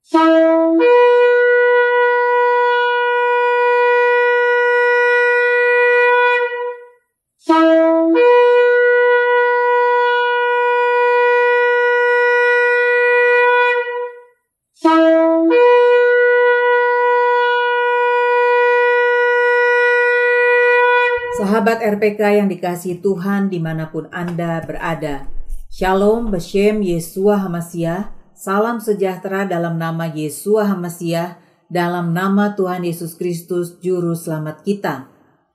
Sahabat RPK yang dikasihi Tuhan dimanapun Anda berada, Shalom Beshem Yeshua HaMashiach, salam sejahtera dalam nama Yeshua HaMashiach, dalam nama Tuhan Yesus Kristus Juru Selamat kita.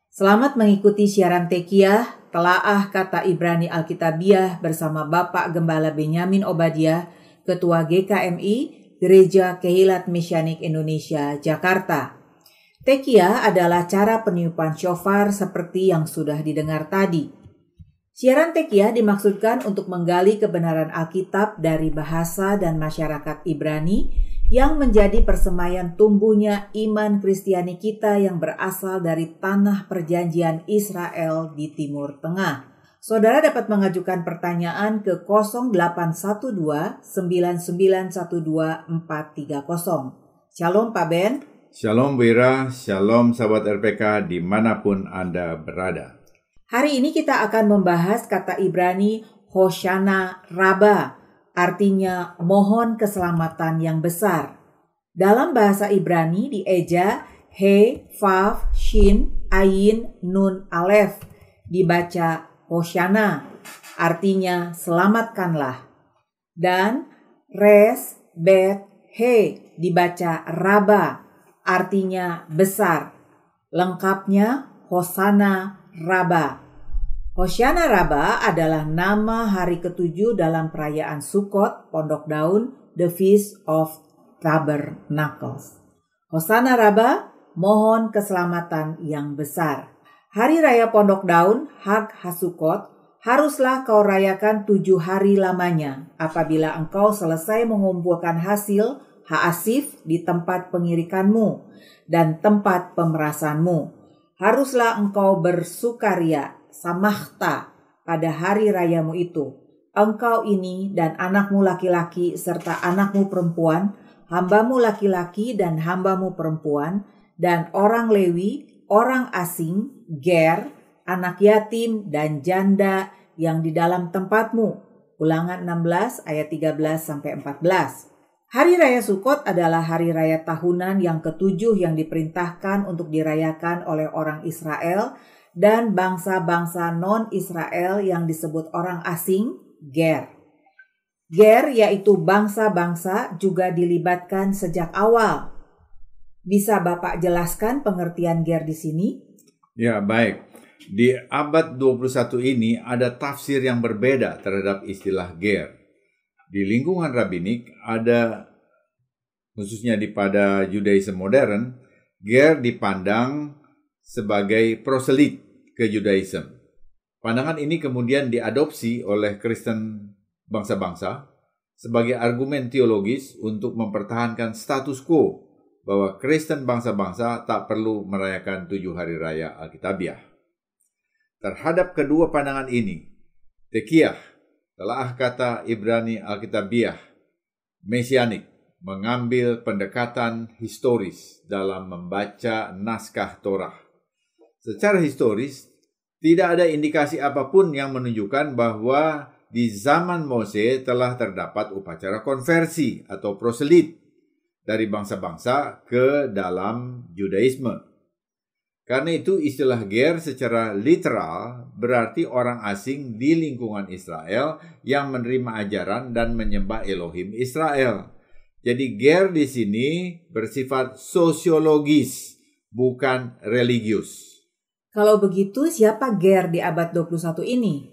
Selamat mengikuti siaran Tekiah, Telaah Kata Ibrani Alkitabiah bersama Bapak Gembala Benyamin Obadiah, Ketua GKMI, Gereja Kehilat Mesianik Indonesia, Jakarta. Tekiah adalah cara peniupan shofar seperti yang sudah didengar tadi. Siaran Tekiah dimaksudkan untuk menggali kebenaran Alkitab dari bahasa dan masyarakat Ibrani yang menjadi persemaian tumbuhnya iman Kristiani kita yang berasal dari tanah perjanjian Israel di Timur Tengah. Saudara dapat mengajukan pertanyaan ke 0812 9912 430. Shalom Pak Ben. Shalom Wira, shalom sahabat RPK dimanapun Anda berada. Hari ini kita akan membahas kata Ibrani Hoshana Rabba, artinya mohon keselamatan yang besar. Dalam bahasa Ibrani dieja He, Vav, Shin, Ayin, Nun, Alef, dibaca Hoshana, artinya selamatkanlah. Dan Res, Bet, He, dibaca Rabba, artinya besar. Lengkapnya Hosana Rabba. Hoshana Rabba adalah nama hari ke-7 dalam perayaan Sukkot, Pondok Daun, The Feast of Tabernacles. Hosana Rabba, mohon keselamatan yang besar. Hari Raya Pondok Daun, Hag HaSukkot, haruslah kau rayakan 7 hari lamanya apabila engkau selesai mengumpulkan hasil Ha'asif di tempat pengirikanmu dan tempat pemerasanmu. Haruslah engkau bersukaria, samahta, pada hari rayamu itu. Engkau ini dan anakmu laki-laki serta anakmu perempuan, hambamu laki-laki dan hambamu perempuan, dan orang Lewi, orang asing, ger, anak yatim dan janda yang di dalam tempatmu. Ulangan 16 ayat 13-14. Hari Raya Sukkot adalah hari raya tahunan yang ke-7 yang diperintahkan untuk dirayakan oleh orang Israel dan bangsa-bangsa non-Israel yang disebut orang asing, ger. Ger yaitu bangsa-bangsa juga dilibatkan sejak awal. Bisa Bapak jelaskan pengertian ger di sini? Ya, baik. Di abad 21 ini ada tafsir yang berbeda terhadap istilah ger. Di lingkungan rabbinik ada, khususnya pada Judaism modern, ger dipandang sebagai proselit ke Judaism. Pandangan ini kemudian diadopsi oleh Kristen bangsa-bangsa sebagai argumen teologis untuk mempertahankan status quo bahwa Kristen bangsa-bangsa tak perlu merayakan 7 hari raya Alkitabiah. Terhadap kedua pandangan ini, Tekiah, Telaah Kata Ibrani Alkitabiah, Mesianik, mengambil pendekatan historis dalam membaca naskah Torah. Secara historis, tidak ada indikasi apapun yang menunjukkan bahwa di zaman Mose telah terdapat upacara konversi atau proselit dari bangsa-bangsa ke dalam Judaisme. Karena itu istilah ger secara literal berarti orang asing di lingkungan Israel yang menerima ajaran dan menyembah Elohim Israel. Jadi ger di sini bersifat sosiologis, bukan religius. Kalau begitu siapa ger di abad 21 ini?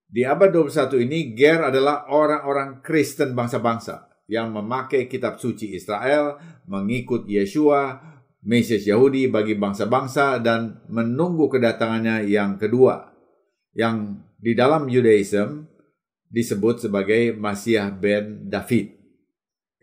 Di abad 21 ini ger adalah orang-orang Kristen bangsa-bangsa yang memakai kitab suci Israel, mengikut Yeshua, Mesias Yahudi bagi bangsa-bangsa, dan menunggu kedatangannya yang kedua, yang di dalam Judaism disebut sebagai Masiah ben David.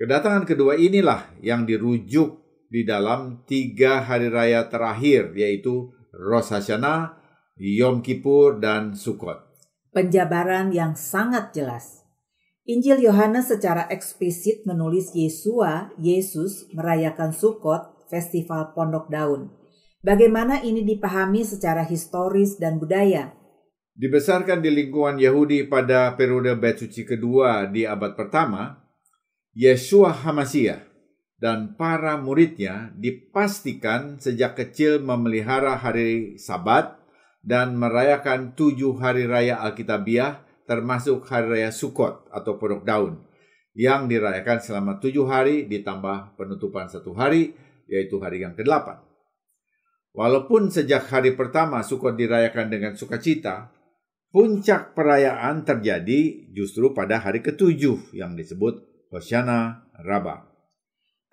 Kedatangan kedua inilah yang dirujuk di dalam 3 hari raya terakhir, yaitu Rosh Hashanah, Yom Kippur, dan Sukkot. Penjabaran yang sangat jelas. Injil Yohanes secara eksplisit menulis Yesus merayakan Sukkot, festival Pondok Daun. Bagaimana ini dipahami secara historis dan budaya? Dibesarkan di lingkungan Yahudi pada periode Bait Suci kedua di abad pertama, Yeshua HaMasyiah dan para muridnya dipastikan sejak kecil memelihara hari Sabat dan merayakan 7 hari raya Alkitabiah, termasuk hari raya Sukkot atau Pondok Daun, yang dirayakan selama 7 hari ditambah penutupan 1 hari, yaitu hari yang ke-8. Walaupun sejak hari pertama Sukkot dirayakan dengan sukacita, puncak perayaan terjadi justru pada hari ke-7 yang disebut Hoshana Rabbah.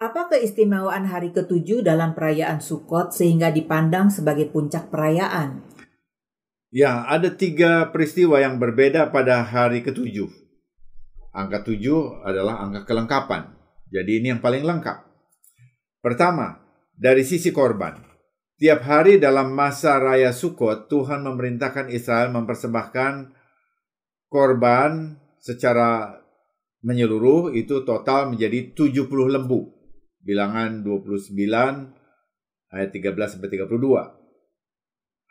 Apa keistimewaan hari ke-7 dalam perayaan Sukkot sehingga dipandang sebagai puncak perayaan? Ya, ada 3 peristiwa yang berbeda pada hari ke-7. Angka 7 adalah angka kelengkapan. Jadi ini yang paling lengkap. Pertama, dari sisi korban. Tiap hari dalam masa raya Sukkot, Tuhan memerintahkan Israel mempersembahkan korban secara menyeluruh, itu total menjadi 70 lembu. Bilangan 29 ayat 13-32.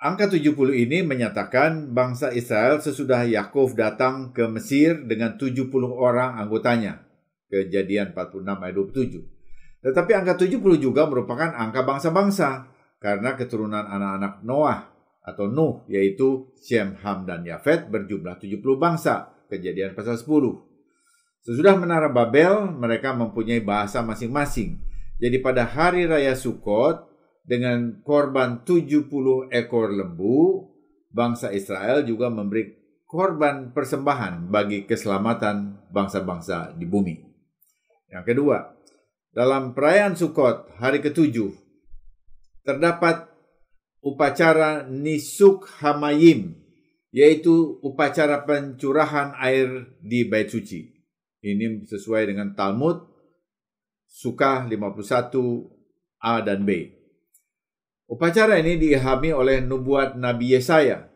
Angka 70 ini menyatakan bangsa Israel sesudah Yakov datang ke Mesir dengan 70 orang anggotanya. Kejadian 46 ayat 27. Tetapi angka 70 juga merupakan angka bangsa-bangsa karena keturunan anak-anak Noah atau Nuh, yaitu Shem, Ham, dan Yafet berjumlah 70 bangsa. Kejadian pasal 10. Sesudah menara Babel, mereka mempunyai bahasa masing-masing. Jadi pada hari raya Sukkot, dengan korban 70 ekor lembu, bangsa Israel juga memberi korban persembahan bagi keselamatan bangsa-bangsa di bumi. Yang kedua, dalam perayaan Sukkot hari ke-7, terdapat upacara Nisuk Hamayim, yaitu upacara pencurahan air di Bait Suci. Ini sesuai dengan Talmud, Sukkah 51a dan b. Upacara ini diilhami oleh nubuat Nabi Yesaya.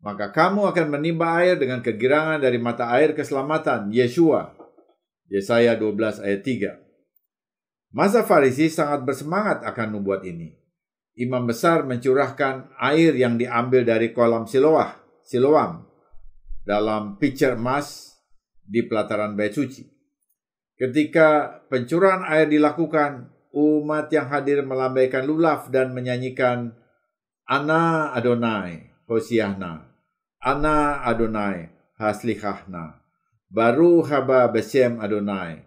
Maka kamu akan menimba air dengan kegirangan dari mata air keselamatan, Yeshua. Yesaya 12 ayat 3. Masa Farisi sangat bersemangat akan nubuat ini. Imam besar mencurahkan air yang diambil dari kolam Siloam dalam pitcher emas di pelataran Bait Suci. Ketika pencurahan air dilakukan, umat yang hadir melambaikan lulaf dan menyanyikan Ana Adonai Hosiahna, Ana Adonai Haslihahna, Baru haba besem Adonai,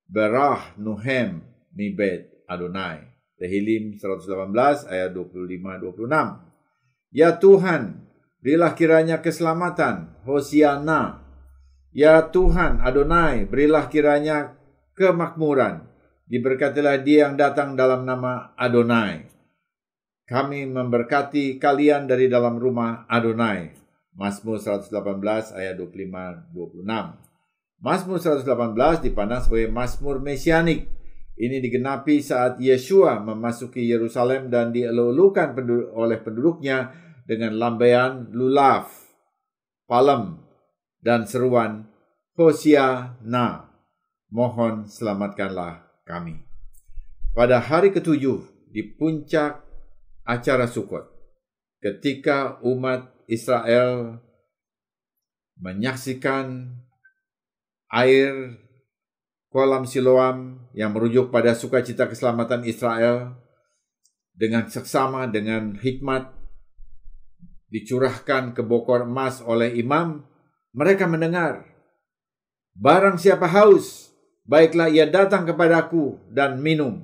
Berah Nuhem Mibet Adonai. Tehillim 118 ayat 25-26. Ya Tuhan, berilah kiranya keselamatan, Hosiana. Ya Tuhan Adonai, berilah kiranya kemakmuran. Diberkatilah dia yang datang dalam nama Adonai. Kami memberkati kalian dari dalam rumah Adonai. Mazmur 118 ayat 25-26. Mazmur 118 dipandang sebagai Mazmur Mesianik. Ini digenapi saat Yeshua memasuki Yerusalem dan dielulukan oleh penduduknya dengan lambaian lulaf, palem, dan seruan Hosiana. Mohon selamatkanlah kami. Pada hari ke-7 di puncak acara Sukkot, ketika umat Israel menyaksikan air kolam Siloam yang merujuk pada sukacita keselamatan Israel dengan seksama dengan hikmat dicurahkan ke bokor emas oleh imam, mereka mendengar, barang siapa haus, baiklah ia datang kepadaku dan minum.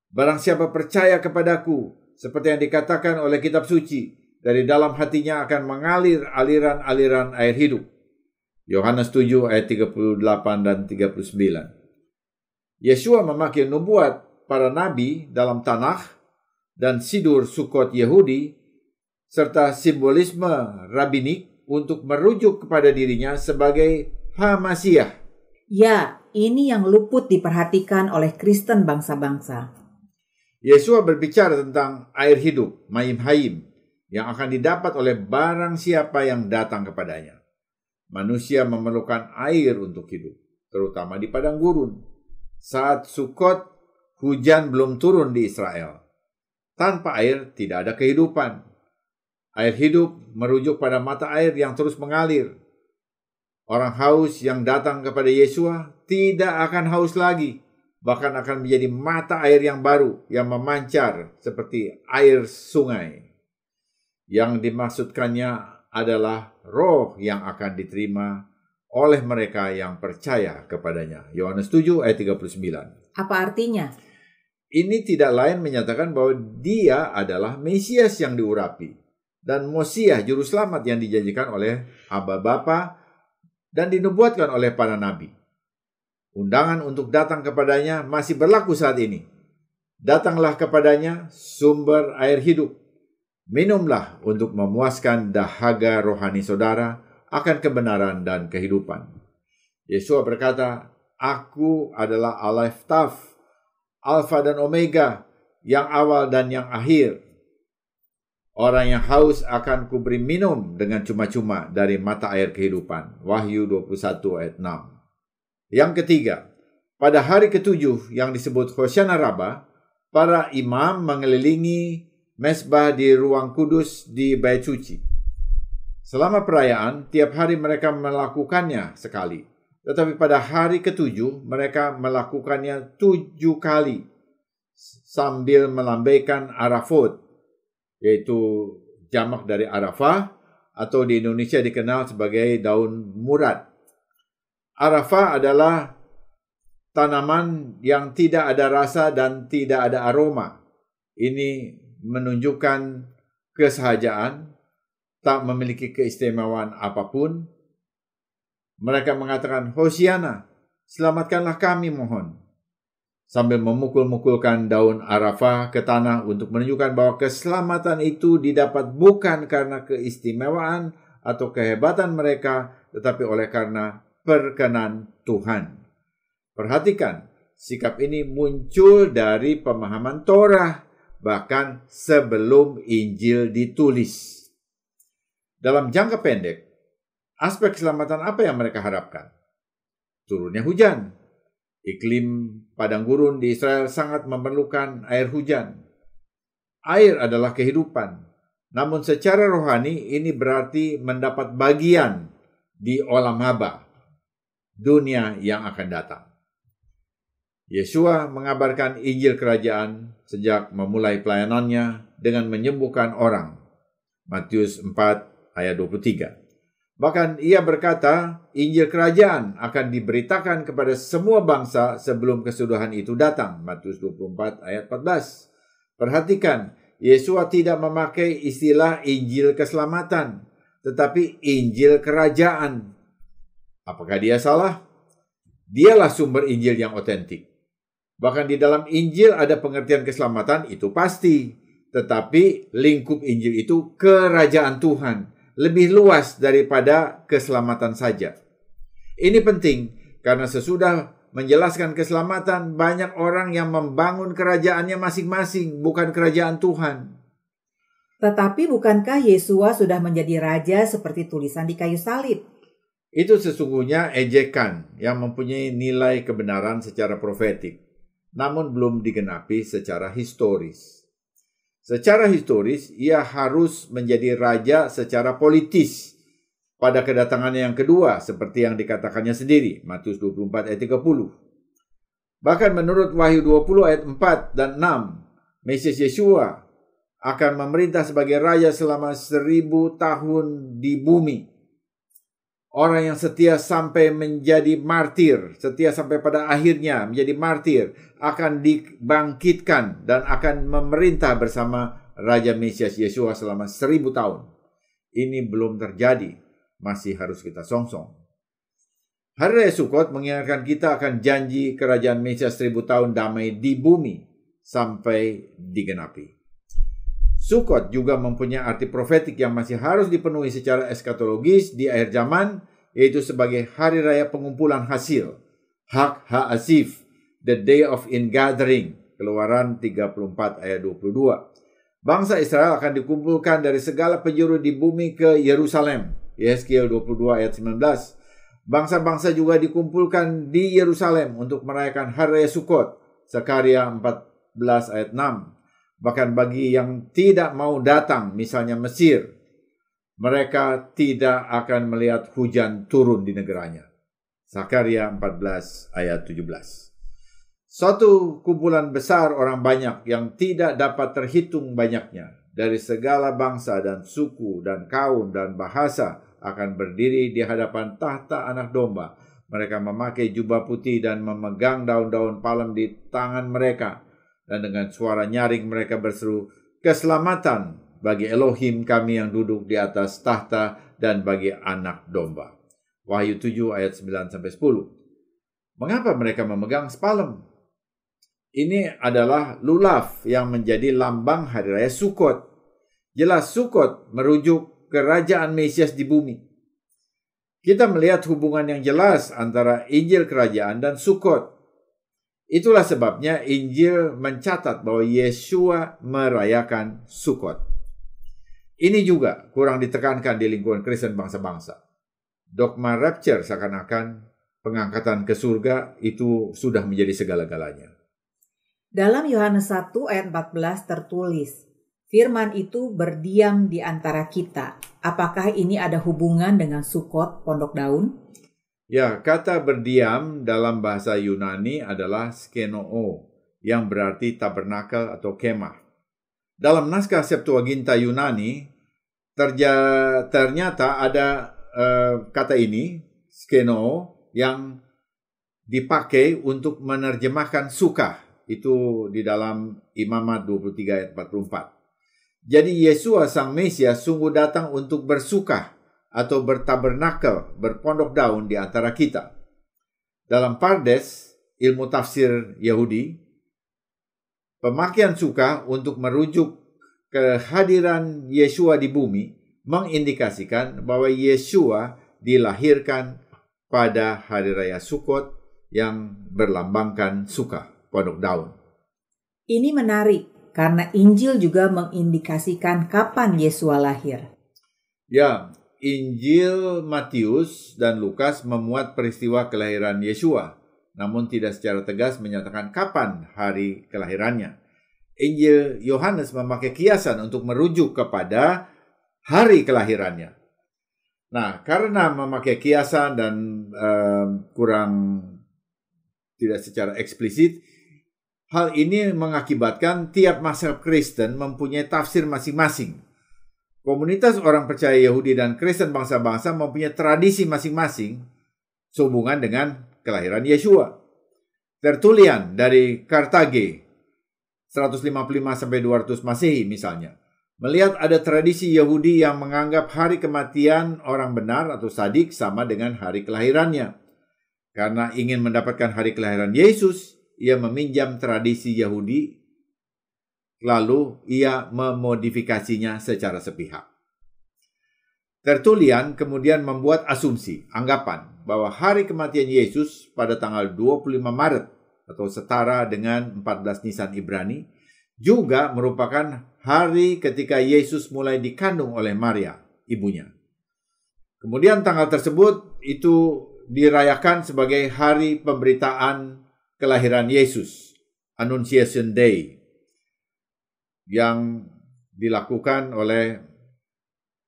Barang siapa percaya kepadaku, seperti yang dikatakan oleh kitab suci, dari dalam hatinya akan mengalir aliran-aliran air hidup. Yohanes 7 ayat 38 dan 39. Yeshua memakai nubuat para nabi dalam Tanakh dan Sidur Sukkot Yahudi, serta simbolisme rabbinik untuk merujuk kepada dirinya sebagai HaMasyiah. Ya, ini yang luput diperhatikan oleh Kristen bangsa-bangsa. Yeshua berbicara tentang air hidup, Mayim Hayim, yang akan didapat oleh barang siapa yang datang kepadanya. Manusia memerlukan air untuk hidup, terutama di padang gurun. Saat Sukot, hujan belum turun di Israel. Tanpa air tidak ada kehidupan. Air hidup merujuk pada mata air yang terus mengalir. Orang haus yang datang kepada Yesua tidak akan haus lagi, bahkan akan menjadi mata air yang baru yang memancar seperti air sungai. Yang dimaksudkannya adalah roh yang akan diterima oleh mereka yang percaya kepadanya. Yohanes 7 ayat 39. Apa artinya? Ini tidak lain menyatakan bahwa dia adalah Mesias yang diurapi dan Mesias juru selamat yang dijanjikan oleh Aba Bapa dan dinubuatkan oleh para nabi. Undangan untuk datang kepadanya masih berlaku saat ini. Datanglah kepadanya, sumber air hidup. Minumlah untuk memuaskan dahaga rohani saudara akan kebenaran dan kehidupan. Yesua berkata, Aku adalah Alef Taf, Alfa dan Omega, yang awal dan yang akhir. Orang yang haus akan kuberi minum dengan cuma-cuma dari mata air kehidupan. Wahyu 21 ayat 6. Yang ketiga, pada hari ketujuh yang disebut Hoshana Rabbah, para imam mengelilingi mesbah di ruang kudus di Bait Suci. Selama perayaan, tiap hari mereka melakukannya sekali. Tetapi pada hari ketujuh, mereka melakukannya 7 kali sambil melambaikan arafot, yaitu jamak dari arafah, atau di Indonesia dikenal sebagai daun murad. Arafah adalah tanaman yang tidak ada rasa dan tidak ada aroma. Ini menunjukkan kesahajaan, tak memiliki keistimewaan apapun. Mereka mengatakan, Hosiana, selamatkanlah kami mohon. Sambil memukul-mukulkan daun arafah ke tanah untuk menunjukkan bahwa keselamatan itu didapat bukan karena keistimewaan atau kehebatan mereka, tetapi oleh karena perkenan Tuhan. Perhatikan, sikap ini muncul dari pemahaman Torah, bahkan sebelum Injil ditulis. Dalam jangka pendek, aspek keselamatan apa yang mereka harapkan? Turunnya hujan. Iklim padang gurun di Israel sangat memerlukan air hujan. Air adalah kehidupan. Namun secara rohani ini berarti mendapat bagian di olam haba, dunia yang akan datang. Yesua mengabarkan Injil Kerajaan sejak memulai pelayanannya dengan menyembuhkan orang. Matius 4 ayat 23. Bahkan ia berkata, Injil Kerajaan akan diberitakan kepada semua bangsa sebelum kesudahan itu datang. Matius 24 ayat 14. Perhatikan, Yesua tidak memakai istilah Injil Keselamatan, tetapi Injil Kerajaan. Apakah dia salah? Dialah sumber Injil yang otentik. Bahkan di dalam Injil ada pengertian keselamatan, itu pasti. Tetapi lingkup Injil itu kerajaan Tuhan. Lebih luas daripada keselamatan saja. Ini penting karena sesudah menjelaskan keselamatan, banyak orang yang membangun kerajaannya masing-masing, bukan kerajaan Tuhan. Tetapi bukankah Yesua sudah menjadi raja seperti tulisan di kayu salib? Itu sesungguhnya ejekan yang mempunyai nilai kebenaran secara profetik, namun belum digenapi secara historis. Secara historis, ia harus menjadi raja secara politis pada kedatangannya yang kedua, seperti yang dikatakannya sendiri, Matius 24 ayat 30. Bahkan menurut Wahyu 20 ayat 4 dan 6, Mesias Yesua akan memerintah sebagai raja selama 1000 tahun di bumi. Orang yang setia sampai menjadi martir, setia sampai pada akhirnya menjadi martir, akan dibangkitkan dan akan memerintah bersama Raja Mesias Yesua selama 1000 tahun. Ini belum terjadi, masih harus kita songsong. Hari Raya Sukot mengingatkan kita akan janji kerajaan Mesias 1000 tahun damai di bumi sampai digenapi. Sukot juga mempunyai arti profetik yang masih harus dipenuhi secara eskatologis di akhir zaman, yaitu sebagai hari raya pengumpulan hasil, Hak HaAsif, the day of ingathering, Keluaran 34 ayat 22. Bangsa Israel akan dikumpulkan dari segala penjuru di bumi ke Yerusalem. Yehezkiel 22 ayat 19. Bangsa-bangsa juga dikumpulkan di Yerusalem untuk merayakan Hari Raya Sukkot. Zakaria 14 ayat 6. Bahkan bagi yang tidak mau datang, misalnya Mesir, mereka tidak akan melihat hujan turun di negaranya. Zakaria 14 ayat 17. Suatu kumpulan besar orang banyak yang tidak dapat terhitung banyaknya dari segala bangsa dan suku dan kaum dan bahasa akan berdiri di hadapan tahta Anak Domba. Mereka memakai jubah putih dan memegang daun-daun palem di tangan mereka. Dan dengan suara nyaring mereka berseru, "Keselamatan bagi Elohim kami yang duduk di atas tahta dan bagi Anak Domba." Wahyu 7 ayat 9-10. Mengapa mereka memegang sepalem? Ini adalah lulav yang menjadi lambang Hari Raya Sukkot. Jelas Sukkot merujuk kerajaan Mesias di bumi. Kita melihat hubungan yang jelas antara Injil Kerajaan dan Sukkot. Itulah sebabnya Injil mencatat bahwa Yeshua merayakan Sukkot. Ini juga kurang ditekankan di lingkungan Kristen bangsa-bangsa. Dogma rapture seakan-akan pengangkatan ke surga itu sudah menjadi segala-galanya. Dalam Yohanes 1 ayat 14 tertulis, "Firman itu berdiam di antara kita." Apakah ini ada hubungan dengan Sukkot, pondok daun? Ya, kata berdiam dalam bahasa Yunani adalah skenoo, yang berarti tabernakel atau kemah. Dalam naskah Septuaginta Yunani, ternyata ada kata ini, skenoo, yang dipakai untuk menerjemahkan sukah. Itu di dalam Imamat 23 ayat 44. Jadi Yesua Sang Mesias sungguh datang untuk bersukah atau bertabernakel, berpondok daun di antara kita. Dalam Pardes, ilmu tafsir Yahudi, pemakaian sukah untuk merujuk kehadiran Yesua di bumi mengindikasikan bahwa Yesua dilahirkan pada Hari Raya Sukkot yang berlambangkan sukah, pondok daun. Ini menarik karena Injil juga mengindikasikan kapan Yesua lahir. Ya, Injil Matius dan Lukas memuat peristiwa kelahiran Yesua, namun tidak secara tegas menyatakan kapan hari kelahirannya. Injil Yohanes memakai kiasan untuk merujuk kepada hari kelahirannya. Nah, karena memakai kiasan dan kurang tidak secara eksplisit, hal ini mengakibatkan tiap mazhab Kristen mempunyai tafsir masing-masing. Komunitas orang percaya Yahudi dan Kristen bangsa-bangsa mempunyai tradisi masing-masing sehubungan dengan kelahiran Yesua. Tertullian dari Kartage 155-200 Masehi misalnya, melihat ada tradisi Yahudi yang menganggap hari kematian orang benar atau sadik sama dengan hari kelahirannya. Karena ingin mendapatkan hari kelahiran Yesus, ia meminjam tradisi Yahudi, lalu ia memodifikasinya secara sepihak. Tertullian kemudian membuat asumsi, anggapan, bahwa hari kematian Yesus pada tanggal 25 Maret atau setara dengan 14 Nisan Ibrani, juga merupakan hari ketika Yesus mulai dikandung oleh Maria, ibunya. Kemudian tanggal tersebut itu dirayakan sebagai hari pemberitaan kelahiran Yesus, Annunciation Day, yang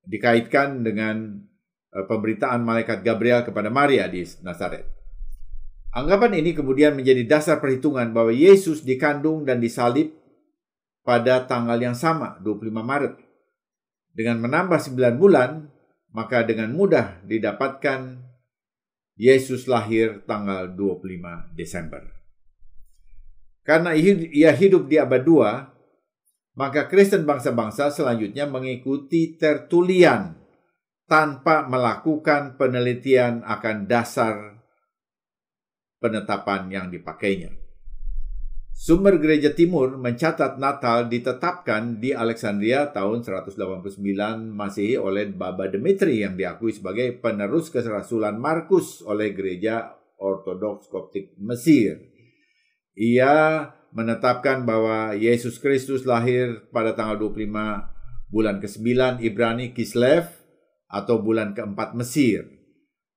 dikaitkan dengan pemberitaan malaikat Gabriel kepada Maria di Nazaret. Anggapan ini kemudian menjadi dasar perhitungan bahwa Yesus dikandung dan disalib pada tanggal yang sama, 25 Maret. Dengan menambah 9 bulan, maka dengan mudah didapatkan Yesus lahir tanggal 25 Desember. Karena ia hidup di abad 2, maka Kristen bangsa-bangsa selanjutnya mengikuti Tertullian tanpa melakukan penelitian akan dasar penetapan yang dipakainya. Sumber Gereja Timur mencatat Natal ditetapkan di Alexandria tahun 189 Masehi oleh Baba Demetri yang diakui sebagai penerus kerasulan Markus oleh Gereja Ortodoks Koptik Mesir. Ia menetapkan bahwa Yesus Kristus lahir pada tanggal 25 bulan ke-9 Ibrani Kislev atau bulan keempat Mesir.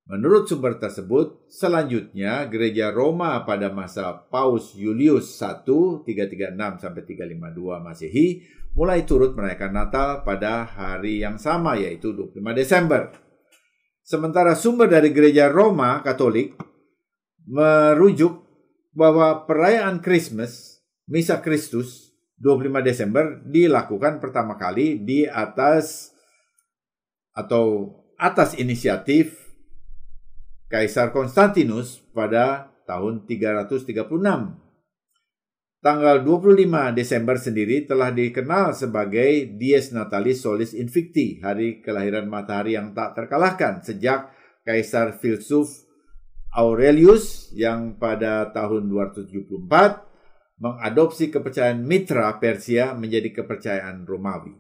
Menurut sumber tersebut, selanjutnya gereja Roma pada masa Paus Julius I 336 sampai 352 Masehi mulai turut merayakan Natal pada hari yang sama, yaitu 25 Desember. Sementara sumber dari gereja Roma Katolik merujuk bahwa perayaan Christmas, Misa Kristus, 25 Desember dilakukan pertama kali di atas inisiatif Kaisar Konstantinus pada tahun 336. Tanggal 25 Desember sendiri telah dikenal sebagai Dies Natalis Solis Invicti, hari kelahiran matahari yang tak terkalahkan, sejak Kaisar filsuf Aurelius yang pada tahun 274 mengadopsi kepercayaan Mitra Persia menjadi kepercayaan Romawi.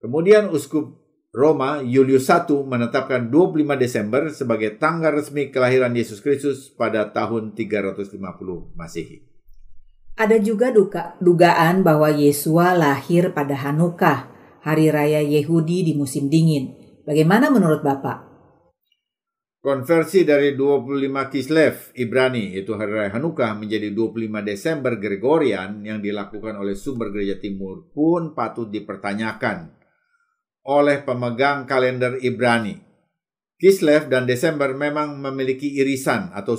Kemudian Uskup Roma Julius I menetapkan 25 Desember sebagai tanggal resmi kelahiran Yesus Kristus pada tahun 350 Masehi. Ada juga dugaan bahwa Yesua lahir pada Hanukkah, hari raya Yahudi di musim dingin. Bagaimana menurut Bapak? Konversi dari 25 Kislev Ibrani, yaitu hari raya Hanukkah, menjadi 25 Desember Gregorian yang dilakukan oleh sumber gereja timur pun patut dipertanyakan oleh pemegang kalender Ibrani. Kislev dan Desember memang memiliki irisan atau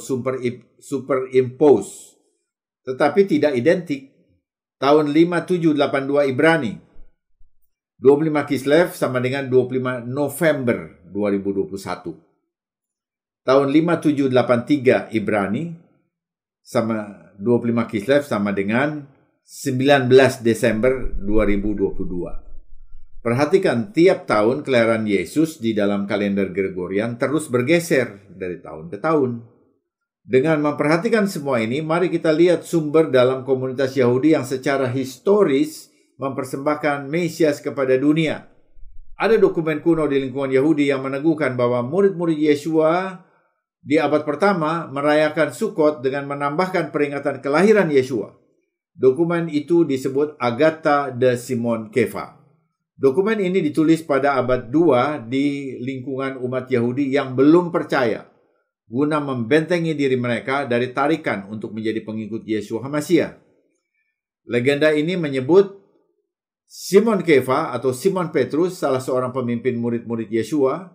superimpose, tetapi tidak identik. Tahun 5782 Ibrani, 25 Kislev sama dengan 25 November 2021. Tahun 5783 Ibrani sama 25 Kislev sama dengan 19 Desember 2022. Perhatikan, tiap tahun kelahiran Yesus di dalam kalender Gregorian terus bergeser dari tahun ke tahun. Dengan memperhatikan semua ini, mari kita lihat sumber dalam komunitas Yahudi yang secara historis mempersembahkan Mesias kepada dunia. Ada dokumen kuno di lingkungan Yahudi yang meneguhkan bahwa murid-murid Yesua di abad pertama merayakan Sukkot dengan menambahkan peringatan kelahiran Yesua. Dokumen itu disebut Agatha de Simon Kefa. Dokumen ini ditulis pada abad 2 di lingkungan umat Yahudi yang belum percaya, guna membentengi diri mereka dari tarikan untuk menjadi pengikut Yeshua HaMashiach. Legenda ini menyebut Simon Kefa atau Simon Petrus, salah seorang pemimpin murid-murid Yeshua,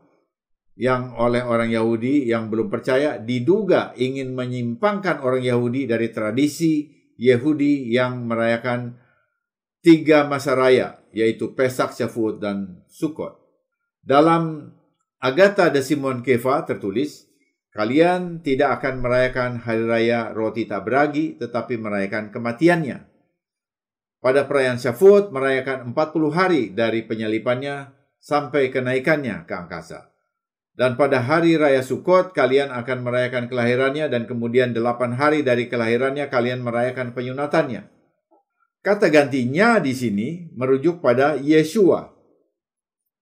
yang oleh orang Yahudi yang belum percaya diduga ingin menyimpangkan orang Yahudi dari tradisi Yahudi yang merayakan 3 masa raya, yaitu Pesak, Shavuot, dan Sukkot. Dalam Agatha de Simon Kefa tertulis, kalian tidak akan merayakan hari raya roti tak beragi, tetapi merayakan kematiannya. Pada perayaan Shavuot merayakan 40 hari dari penyalipannya sampai kenaikannya ke angkasa. Dan pada hari raya Sukkot kalian akan merayakan kelahirannya, dan kemudian 8 hari dari kelahirannya kalian merayakan penyunatannya. Kata gantinya di sini merujuk pada Yeshua.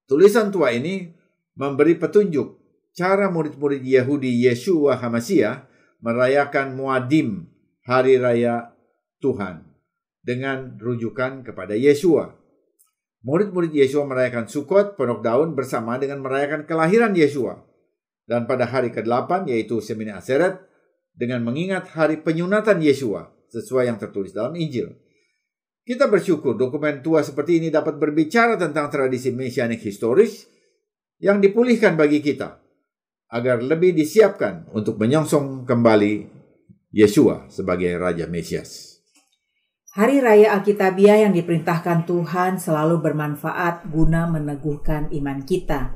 Tulisan tua ini memberi petunjuk cara murid-murid Yahudi Yeshua HaMashiach merayakan Muadim, hari raya Tuhan, dengan rujukan kepada Yeshua. Murid-murid Yeshua merayakan Sukkot, Pondok Daun, bersama dengan merayakan kelahiran Yeshua. Dan pada hari ke-8, yaitu Shemini Atzeret, dengan mengingat hari penyunatan Yeshua, sesuai yang tertulis dalam Injil. Kita bersyukur dokumen tua seperti ini dapat berbicara tentang tradisi mesianik historis yang dipulihkan bagi kita, agar lebih disiapkan untuk menyongsong kembali Yeshua sebagai Raja Mesias. Hari Raya Alkitabiah yang diperintahkan Tuhan selalu bermanfaat guna meneguhkan iman kita.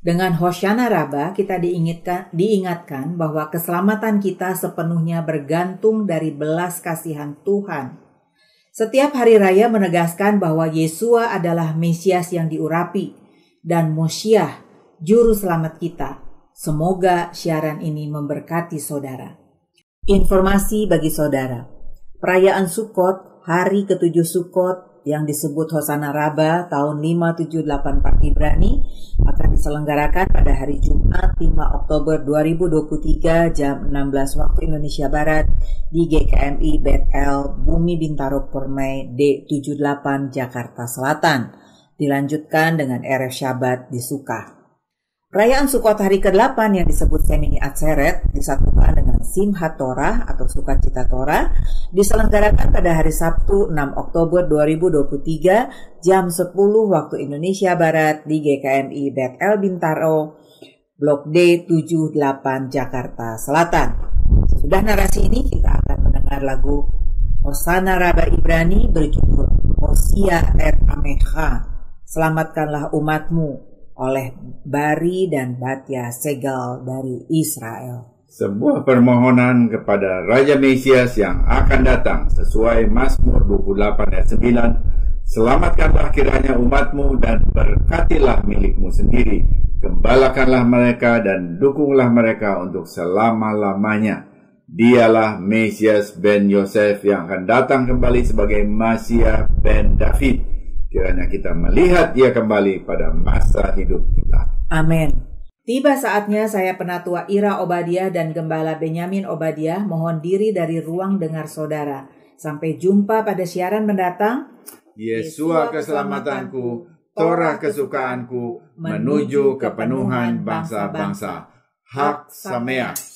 Dengan Hoshana Rabbah kita diingatkan bahwa keselamatan kita sepenuhnya bergantung dari belas kasihan Tuhan. Setiap hari raya menegaskan bahwa Yesua adalah Mesias yang diurapi dan Moshiach, juru selamat kita. Semoga siaran ini memberkati saudara. Informasi bagi saudara. Perayaan Sukkot, hari ke-7 Sukkot yang disebut Hoshana Rabbah tahun 5784 Ibrani akan diselenggarakan pada hari Jumat 5 Oktober 2023 jam 16 waktu Indonesia Barat di GKMI Bethel Bumi Bintaro Permai D78 Jakarta Selatan. Dilanjutkan dengan Erev Syabat di Sukkah. Perayaan Sukot hari ke-8 yang disebut Shemini Atzeret disatukan dengan Simchat Torah atau Sukacita Torah diselenggarakan pada hari Sabtu 6 Oktober 2023 jam 10 waktu Indonesia Barat di GKMI Bet El Bintaro, Blok D 78 Jakarta Selatan. Sudah narasi ini kita akan mendengar lagu Hosanna Rabba Ibrani berjudul Hosia et Amecha, Selamatkanlah umatmu, oleh Bari dan Batya Segal dari Israel. Sebuah permohonan kepada Raja Mesias yang akan datang sesuai Mazmur 28 ayat 9. Selamatkanlah kiranya umatmu dan berkatilah milikmu sendiri. Gembalakanlah mereka dan dukunglah mereka untuk selama-lamanya. Dialah Mesias ben Yosef yang akan datang kembali sebagai Masiah ben David. Kiranya kita melihat dia kembali pada masa hidup kita. Amin. Tiba saatnya saya Penatua Ira Obadiah dan Gembala Benyamin Obadiah mohon diri dari ruang dengar saudara. Sampai jumpa pada siaran mendatang. Yesua keselamatanku, Torah kesukaanku, menuju kepenuhan bangsa-bangsa. Hak Sameach.